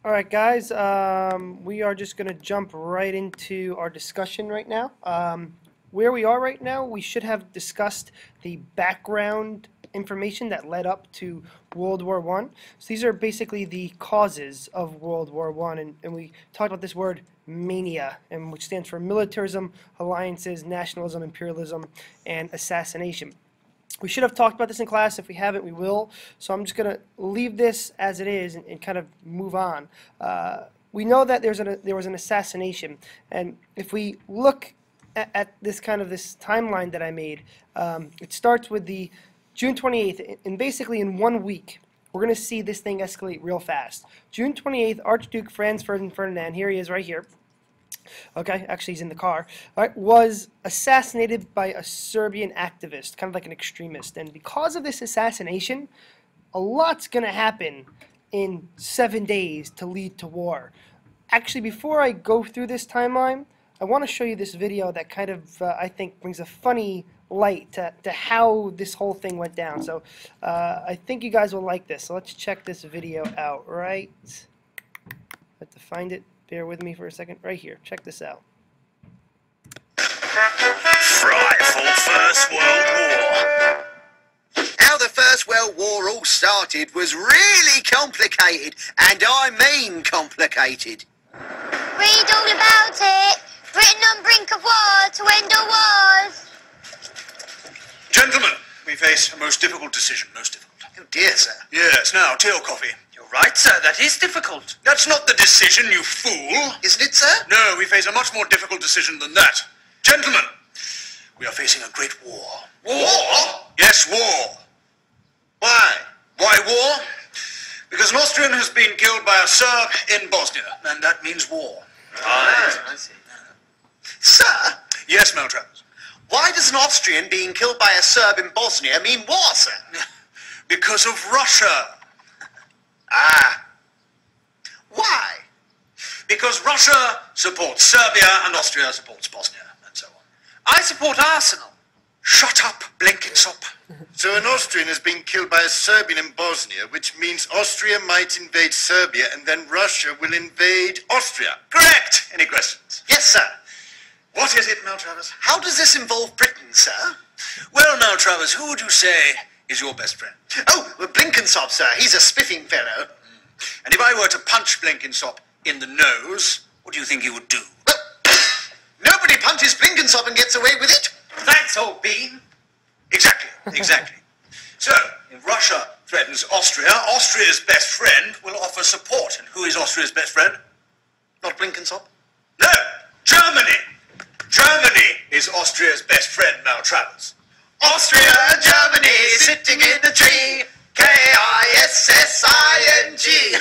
Alright guys, we are just going to jump right into our discussion right now. Where we are right now, we should have discussed the background information that led up to World War I. So these are basically the causes of World War I, and we talked about this word mania, and which stands for militarism, alliances, nationalism, imperialism, and assassination. We should have talked about this in class. If we haven't, we will. So I'm just going to leave this as it is and kind of move on. We know that there was an assassination, and if we look at this timeline that I made, it starts with the June 28th, and basically in 1 week, we're going to see this thing escalate real fast. June 28th, Archduke Franz Ferdinand, here he is right here. Okay, actually he's in the car, was assassinated by a Serbian activist, kind of like an extremist. And because of this assassination, a lot's going to happen in 7 days to lead to war. Actually, before I go through this timeline, I want to show you this video that kind of, I think, brings a funny light to how this whole thing went down. So I think you guys will like this. So let's check this video out, right? I have to find it. Bear with me for a second. Right here. Check this out. Frightful First World War. How the First World War all started was really complicated, and I mean complicated. Read all about it. Britain on brink of war to end all wars. Gentlemen, we face a most difficult decision, most difficult. Oh dear, sir. Yes, now, tea or coffee? You're right, sir, that is difficult. That's not the decision, you fool. Isn't it, sir? No, we face a much more difficult decision than that. Gentlemen, we are facing a great war. War? Yes, war. Why? Why war? Because an Austrian has been killed by a Serb in Bosnia, and that means war. I see. Sir, Yes, Maltravers. why does an Austrian being killed by a Serb in Bosnia mean war, sir? Because of Russia. Ah. Why? Because Russia supports Serbia and Austria supports Bosnia, and so on. I support Arsenal. Shut up, Blenkinsop. So an Austrian has been killed by a Serbian in Bosnia, which means Austria might invade Serbia and then Russia will invade Austria. Correct. Any questions? Yes, sir. What is it, Maltravers? How does this involve Britain, sir? Well, Maltravers, who would you say is your best friend? Oh, well, Blenkinsop, sir. He's a spiffing fellow. And if I were to punch Blenkinsop in the nose, what do you think he would do? Well, nobody punches Blenkinsop and gets away with it. Thanks, old bean. Exactly, exactly. So, if Russia threatens Austria, Austria's best friend will offer support. And who is Austria's best friend? Not Blenkinsop. No, Germany. Germany is Austria's best friend, Maltravers. Austria and Germany sitting in a tree. K-I-S-S-I-N-G.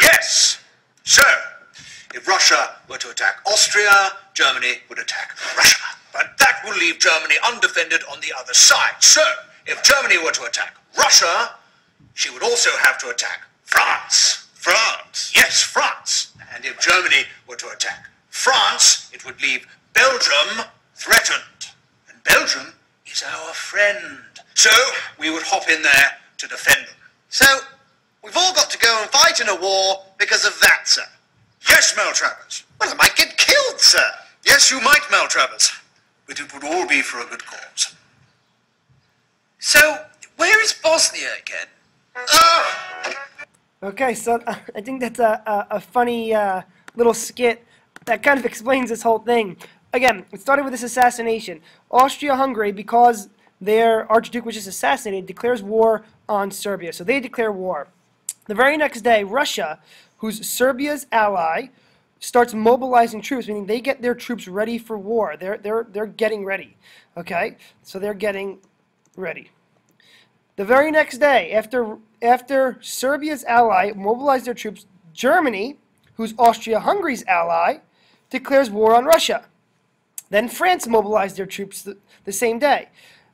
Yes. So, if Russia were to attack Austria, Germany would attack Russia. But that will leave Germany undefended on the other side. So, if Germany were to attack Russia, she would also have to attack France. France? Yes, France. And if Germany were to attack France, it would leave Belgium threatened. And Belgium is our friend. So, we would hop in there to defend them. So, we've all got to go and fight in a war because of that, sir. Yes, Maltravers. Well, I might get killed, sir. Yes, you might, Maltravers. But it would all be for a good cause. So, where is Bosnia again? Okay, so I think that's a funny little skit that kind of explains this whole thing. Again, it started with this assassination. Austria-Hungary, because their Archduke was just assassinated, declares war on Serbia. So they declare war. The very next day, Russia, who's Serbia's ally, starts mobilizing troops, meaning they get their troops ready for war. They're getting ready. Okay? So they're getting ready. The very next day, after Serbia's ally mobilized their troops, Germany, who's Austria-Hungary's ally, declares war on Russia. Then France mobilized their troops the same day.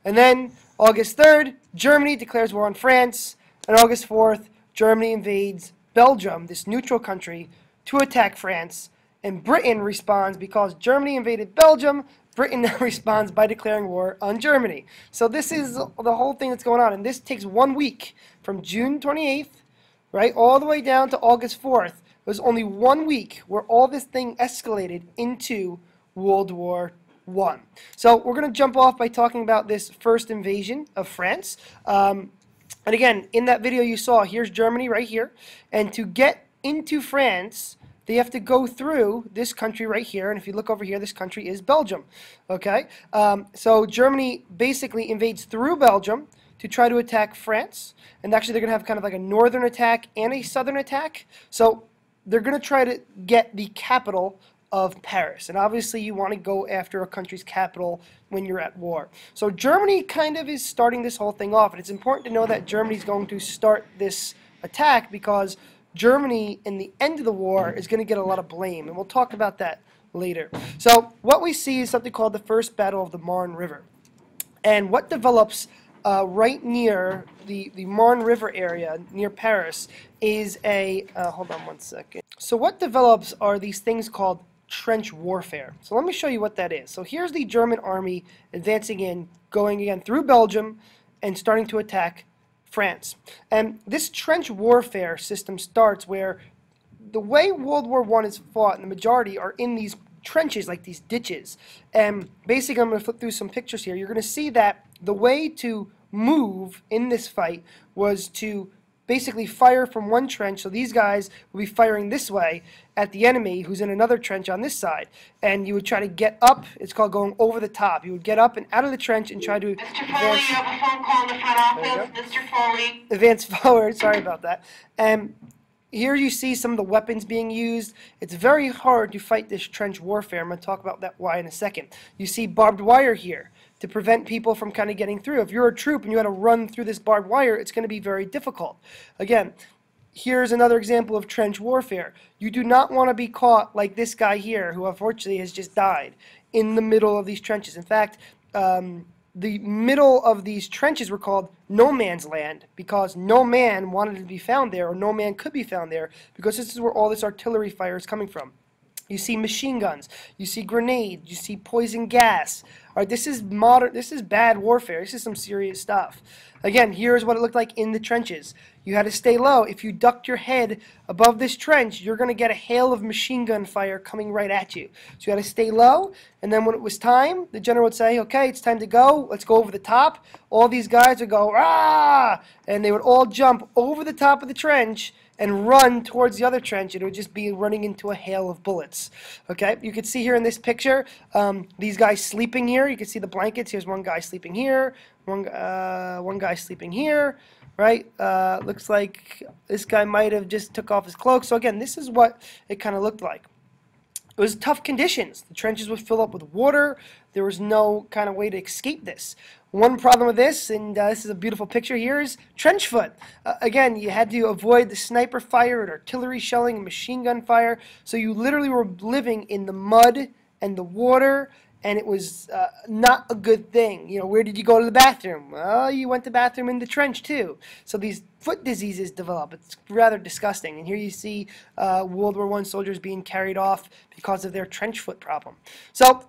And then August 3rd, Germany declares war on France. And August 4th, Germany invades Belgium, this neutral country, to attack France. And Britain responds because Germany invaded Belgium. Britain now responds by declaring war on Germany. So this is the whole thing that's going on. And this takes 1 week from June 28th, right, all the way down to August 4th. It was only 1 week where all this thing escalated into World War I. So we're going to jump off by talking about this first invasion of France. And again, in that video you saw, here's Germany right here. And to get into France, they have to go through this country right here. And if you look over here, this country is Belgium. Okay? So Germany basically invades through Belgium to try to attack France. And actually they're going to have kind of like a northern attack and a southern attack. So they're going to try to get the capital of Paris. And obviously you want to go after a country's capital when you're at war. So Germany kind of is starting this whole thing off. And it's important to know that Germany's going to start this attack because Germany, in the end of the war, is going to get a lot of blame. And we'll talk about that later. So what we see is something called the First Battle of the Marne River. And what develops right near the Marne River area, near Paris, is a, hold on one second. So what develops are these things called trench warfare. So let me show you what that is. So here's the German army advancing in, going again through Belgium and starting to attack France. And this trench warfare system starts where the way World War I is fought, and the majority are in these trenches, like these ditches. And basically, I'm going to flip through some pictures here. You're going to see that the way to move in this fight was to basically fire from one trench. So these guys will be firing this way at the enemy who's in another trench on this side. And you would try to get up. It's called going over the top. You would get up and out of the trench and try to Mr. Foley, you have a phone call in the front office. Mr. Foley. advance forward. Sorry about that. And here you see some of the weapons being used. It's very hard to fight this trench warfare. I'm going to talk about that why in a second. You see barbed wire here to prevent people from kind of getting through. If you're a troop and you had to run through this barbed wire, it's going to be very difficult. Again, here's another example of trench warfare. You do not want to be caught like this guy here, who unfortunately has just died, in the middle of these trenches. In fact, the middle of these trenches were called no man's land because no man wanted to be found there, or no man could be found there, because this is where all this artillery fire is coming from. You see machine guns, you see grenades, you see poison gas. All right, this is bad warfare. This is some serious stuff. Again, here's what it looked like in the trenches. You had to stay low. If you ducked your head above this trench, you're going to get a hail of machine gun fire coming right at you. So you had to stay low, and then when it was time, the general would say, okay, it's time to go. Let's go over the top. All these guys would go, ah! And they would all jump over the top of the trench and run towards the other trench, and it would just be running into a hail of bullets. Okay, you can see here in this picture, these guys sleeping here. You can see the blankets. Here's one guy sleeping here, one guy sleeping here, right? Looks like this guy might have just took off his cloak. So again, this is what it kind of looked like. It was tough conditions. The trenches would fill up with water. There was no kind of way to escape this. One problem with this, and this is a beautiful picture here, is trench foot. Again, you had to avoid the sniper fire and artillery shelling and machine gun fire. So you literally were living in the mud and the water, and it was not a good thing. You know, where did you go to the bathroom? Well, you went to the bathroom in the trench too. So these foot diseases develop. It's rather disgusting. And here you see World War I soldiers being carried off because of their trench foot problem. So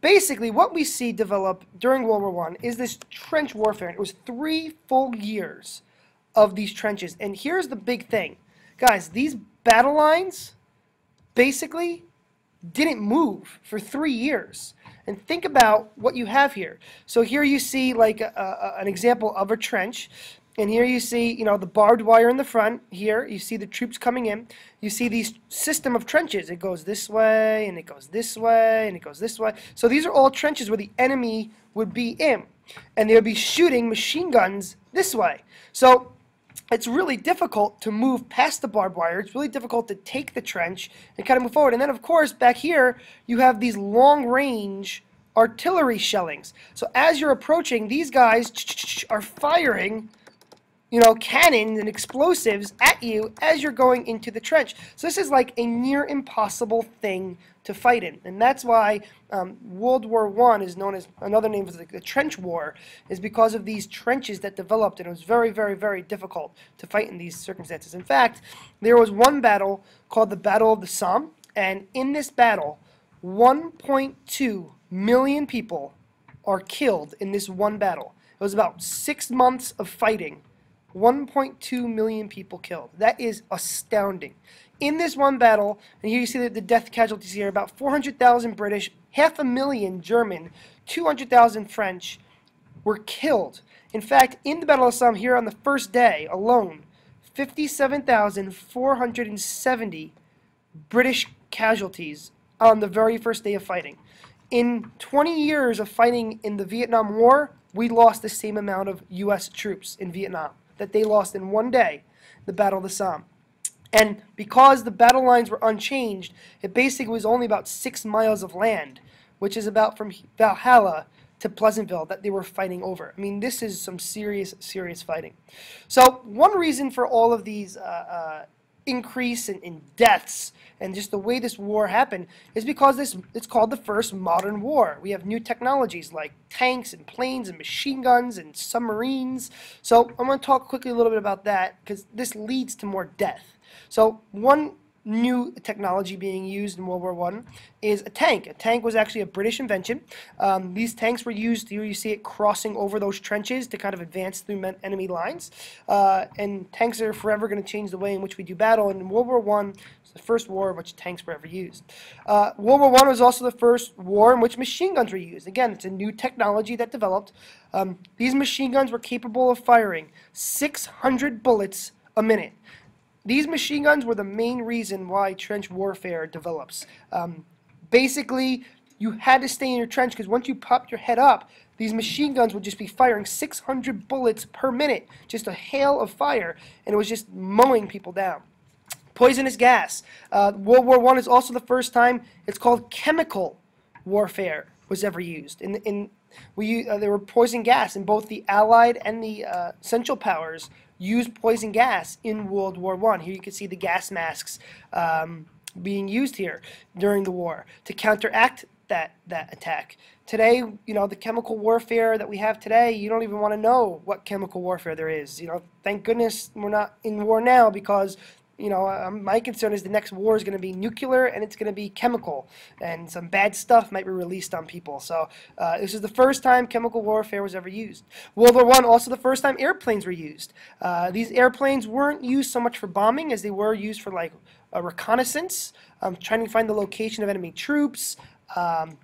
basically, what we see develop during World War I is this trench warfare. It was 3 full years of these trenches. And here's the big thing. Guys, these battle lines basically didn't move for 3 years. And think about what you have here. So here you see like an example of a trench. And here you see, you know, the barbed wire in the front. Here you see the troops coming in. You see these system of trenches. It goes this way, and it goes this way, and it goes this way. So these are all trenches where the enemy would be in. And they would be shooting machine guns this way. So it's really difficult to move past the barbed wire. It's really difficult to take the trench and kind of move forward. And then, of course, back here, you have these long-range artillery shellings. So as you're approaching, these guys are firing, you know, cannons and explosives at you as you're going into the trench. So this is like a near impossible thing to fight in. And that's why World War I is known as, another name for the trench war, is because of these trenches that developed, and it was very, very, very difficult to fight in these circumstances. In fact, there was one battle called the Battle of the Somme, and in this battle, 1.2 million people are killed in this one battle. It was about 6 months of fighting. 1.2 million people killed. That is astounding. in this one battle, and here you see the death casualties here, about 400,000 British, 500,000 German, 200,000 French were killed. In fact, in the Battle of Somme here on the first day alone, 57,470 British casualties on the very first day of fighting. In 20 years of fighting in the Vietnam War, we lost the same amount of U.S. troops in Vietnam that they lost in one day, the Battle of the Somme. And because the battle lines were unchanged, it basically was only about 6 miles of land, which is about from Valhalla to Pleasantville that they were fighting over. I mean, this is some serious, serious fighting. So one reason for all of these increase in deaths and just the way this war happened is because it's called the first modern war. We have new technologies like tanks and planes and machine guns and submarines. So I'm going to talk quickly a little bit about that because this leads to more death. So one new technology being used in World War I is a tank. A tank was actually a British invention. These tanks were used, here you see it crossing over those trenches to kind of advance through enemy lines. And tanks are forever going to change the way in which we do battle. And in World War I, it's the first war in which tanks were ever used. World War I was also the first war in which machine guns were used. Again, it's a new technology that developed. These machine guns were capable of firing 600 bullets a minute. These machine guns were the main reason why trench warfare develops. Basically, you had to stay in your trench because once you popped your head up, these machine guns would just be firing 600 bullets per minute, just a hail of fire, and it was just mowing people down. Poisonous gas. World War I is also the first time it's called chemical warfare was ever used. There were poison gas, and both the Allied and the Central Powers used poison gas in World War I. Here you can see the gas masks being used here during the war to counteract that attack. Today, you know, the chemical warfare that we have today, you don't even want to know what chemical warfare there is. You know, thank goodness we're not in war now because, you know, my concern is the next war is going to be nuclear and it's going to be chemical, and some bad stuff might be released on people. So this is the first time chemical warfare was ever used. World War I, also the first time airplanes were used. These airplanes weren't used so much for bombing as they were used for like a reconnaissance, trying to find the location of enemy troops,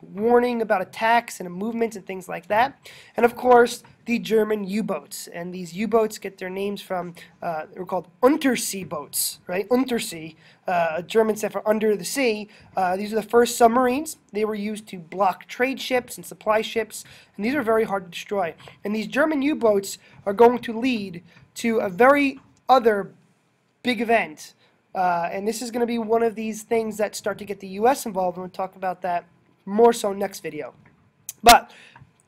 warning about attacks and movements and things like that. And of course, the German U-boats. And these U-boats get their names from, they were called Untersee boats, right? Untersee, German said for under the sea. These are the first submarines. They were used to block trade ships and supply ships, and these are very hard to destroy. And these German U-boats are going to lead to a very other big event. And this is going to be one of these things that start to get the U.S. involved, and we'll talk about that more so next video. But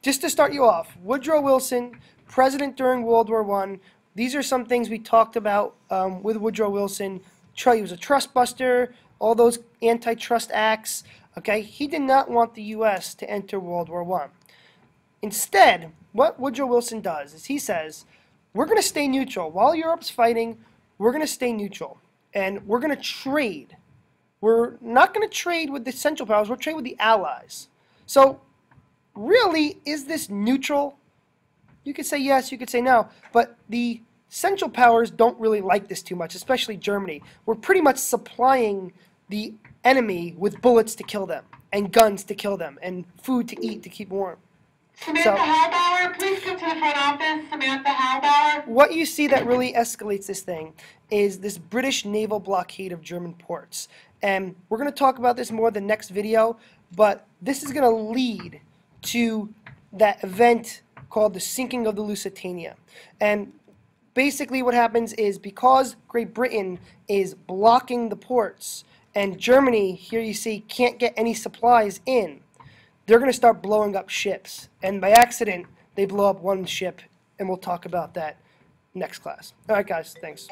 just to start you off, Woodrow Wilson, president during World War I, these are some things we talked about with Woodrow Wilson. He was a trust buster, all those antitrust acts. Okay, he did not want the U.S. to enter World War I. Instead, what Woodrow Wilson does is he says, we're going to stay neutral. While Europe's fighting, we're going to stay neutral. And we're going to trade. We're not going to trade with the Central Powers. We'll trade with the Allies. So, really, is this neutral? You could say yes, you could say no. But the Central Powers don't really like this too much, especially Germany. We're pretty much supplying the enemy with bullets to kill them, and guns to kill them, and food to eat to keep warm. Samantha Halbauer, please come to the front office. Samantha Halbauer. What you see that really escalates this thing is this British naval blockade of German ports. And we're going to talk about this more in the next video, but this is going to lead to that event called the sinking of the Lusitania. And basically what happens is because Great Britain is blocking the ports and Germany, here you see, can't get any supplies in, they're going to start blowing up ships. And by accident, they blow up one ship, and we'll talk about that next class. All right, guys, thanks.